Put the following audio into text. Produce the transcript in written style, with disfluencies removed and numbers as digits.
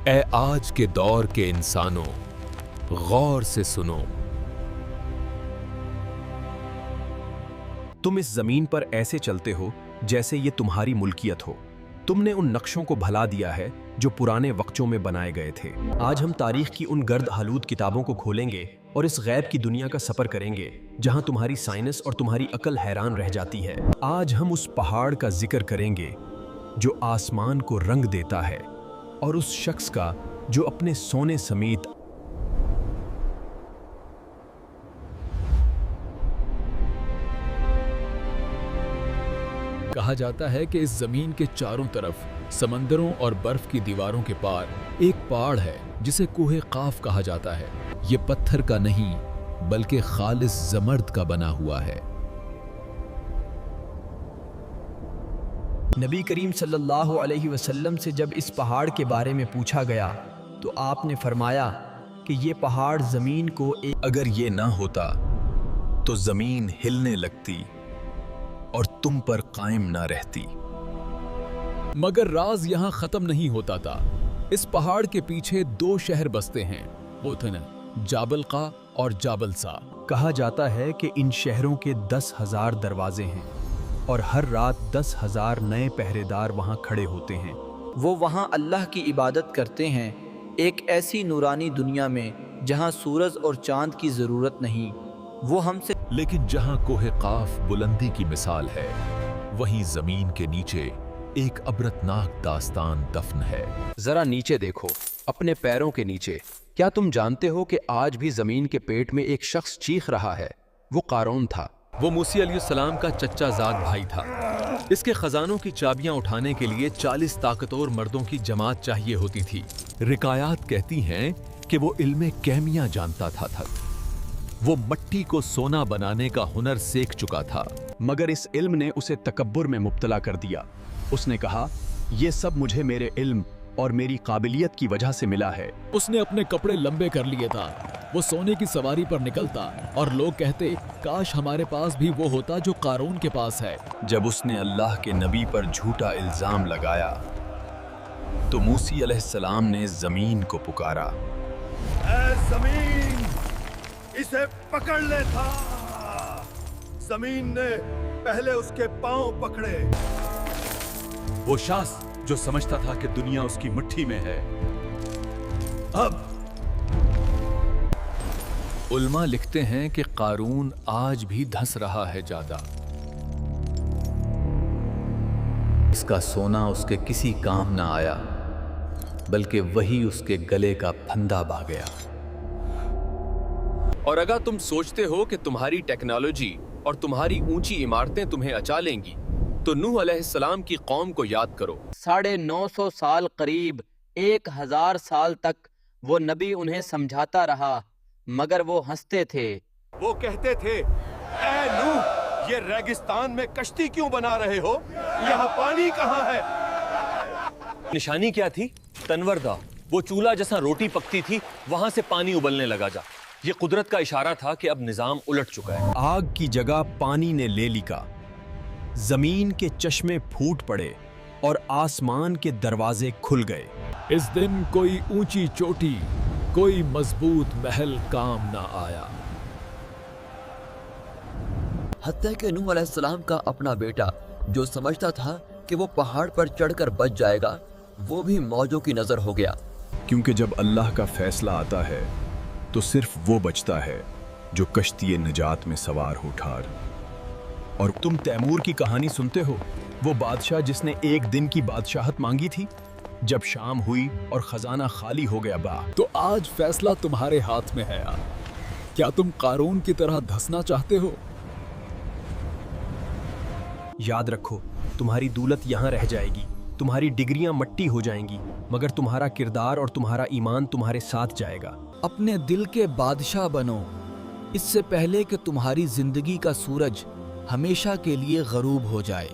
اے آج کے دور کے انسانوں، غور سے سنو۔ تم اس زمین پر ایسے چلتے ہو جیسے یہ تمہاری ملکیت ہو۔ تم نے ان نقشوں کو بھلا دیا ہے جو پرانے وقتوں میں بنائے گئے تھے۔ آج ہم تاریخ کی ان گرد آلود کتابوں کو کھولیں گے اور اس غیب کی دنیا کا سفر کریں گے جہاں تمہاری سائنس اور تمہاری عقل حیران رہ جاتی ہے۔ آج ہم اس پہاڑ کا ذکر کریں گے جو آسمان کو رنگ دیتا ہے، اور اس شخص کا جو اپنے سونے سمیت کہا جاتا ہے کہ اس زمین کے چاروں طرف سمندروں اور برف کی دیواروں کے پار ایک پہاڑ ہے جسے کوہ قاف کہا جاتا ہے۔ یہ پتھر کا نہیں بلکہ خالص زمرد کا بنا ہوا ہے۔ نبی کریم صلی اللہ علیہ وسلم سے جب اس پہاڑ کے بارے میں پوچھا گیا تو آپ نے فرمایا کہ یہ پہاڑ زمین کو اگر یہ نہ ہوتا تو زمین ہلنے لگتی اور تم پر قائم نہ رہتی۔ مگر راز یہاں ختم نہیں ہوتا تھا۔ اس پہاڑ کے پیچھے دو شہر بستے ہیں، وہ تھے جابل قا اور جابل سا۔ کہا جاتا ہے کہ ان شہروں کے 10,000 دروازے ہیں اور ہر رات 10,000 نئے پہرے دار وہاں کھڑے ہوتے ہیں۔ وہ وہاں اللہ کی عبادت کرتے ہیں، ایک ایسی نورانی دنیا میں جہاں سورج اور چاند کی ضرورت نہیں۔ وہ ہم سے لیکن جہاں کوہ قاف بلندی کی مثال ہے، وہیں زمین کے نیچے ایک عبرتناک داستان دفن ہے۔ ذرا نیچے دیکھو، اپنے پیروں کے نیچے۔ کیا تم جانتے ہو کہ آج بھی زمین کے پیٹ میں ایک شخص چیخ رہا ہے؟ وہ قارون تھا۔ وہ موسی علیہ السلام کا چچا زاد بھائی تھا۔ اس کے خزانوں کی چابیاں اٹھانے کے لیے 40 طاقتور مردوں کی جماعت چاہیے ہوتی تھی۔ روایات کہتی ہیں کہ وہ علم کیمیا جانتا تھا۔ وہ مٹی کو سونا بنانے کا ہنر سیکھ چکا تھا۔ مگر اس علم نے اسے تکبر میں مبتلا کر دیا۔ اس نے کہا، یہ سب مجھے میرے علم اور میری قابلیت کی وجہ سے ملا ہے۔ اس نے اپنے کپڑے لمبے کر لیے تھا، وہ سونے کی سواری پر نکلتا اور لوگ کہتے کاش ہمارے پاس بھی وہ ہوتا جو قارون کے پاس ہے۔ جب اس نے اللہ کے نبی پر جھوٹا الزام لگایا تو موسی علیہ السلام نے زمین کو پکارا، اے زمین، اسے پکڑ لے تھا۔ زمین نے پہلے اس کے پاؤں پکڑے۔ وہ شخص جو سمجھتا تھا کہ دنیا اس کی مٹھی میں ہے، اب علماء لکھتے ہیں کہ قارون آج بھی دھس رہا ہے زیادہ۔ اس کا سونا اس کے کسی کام نہ آیا، بلکہ وہی اس کے گلے کا پھندا بھا گیا۔ اور اگر تم سوچتے ہو کہ تمہاری ٹیکنالوجی اور تمہاری اونچی عمارتیں تمہیں اچا لیں گی تو نوح علیہ السلام کی قوم کو یاد کرو۔ 950 سال قریب 1000 سال تک وہ نبی انہیں سمجھاتا رہا، مگر وہ ہنستے تھے۔ وہ کہتے تھے، اے نوح، یہ ریگستان میں کشتی کیوں بنا رہے ہو؟ یہاں پانی کہاں ہے؟ نشانی کیا تھی؟ تنور دا، وہ چولہا جیسا روٹی پکتی تھی وہاں سے پانی ابلنے لگا جا۔ یہ قدرت کا اشارہ تھا کہ اب نظام الٹ چکا ہے۔ آگ کی جگہ پانی نے لے لیا، زمین کے چشمے پھوٹ پڑے اور آسمان کے دروازے کھل گئے۔ اس دن کوئی اونچی چوٹی، کوئی مضبوط محل کام نہ آیا۔ حتیٰ کہ نوح علیہ السلام کا اپنا بیٹا جو سمجھتا تھا کہ وہ پہاڑ پر چڑھ کر بچ جائے گا، وہ بھی موجوں کی نظر ہو گیا۔ کیونکہ جب اللہ کا فیصلہ آتا ہے تو صرف وہ بچتا ہے جو کشتی نجات میں سوار ہو ٹھار۔ اور تم تیمور کی کہانی سنتے ہو، وہ بادشاہ جس نے ایک دن کی بادشاہت مانگی تھی، جب شام ہوئی اور خزانہ خالی ہو گیا تو آج فیصلہ تمہارے ہاتھ میں ہے یار۔ کیا تم قارون کی طرح دھسنا چاہتے ہو؟ یاد رکھو، تمہاری دولت یہاں رہ جائے گی، تمہاری ڈگریاں مٹی ہو جائیں گی، مگر تمہارا کردار اور تمہارا ایمان تمہارے ساتھ جائے گا۔ اپنے دل کے بادشاہ بنو، اس سے پہلے کہ تمہاری زندگی کا سورج ہمیشہ کے لیے غروب ہو جائے۔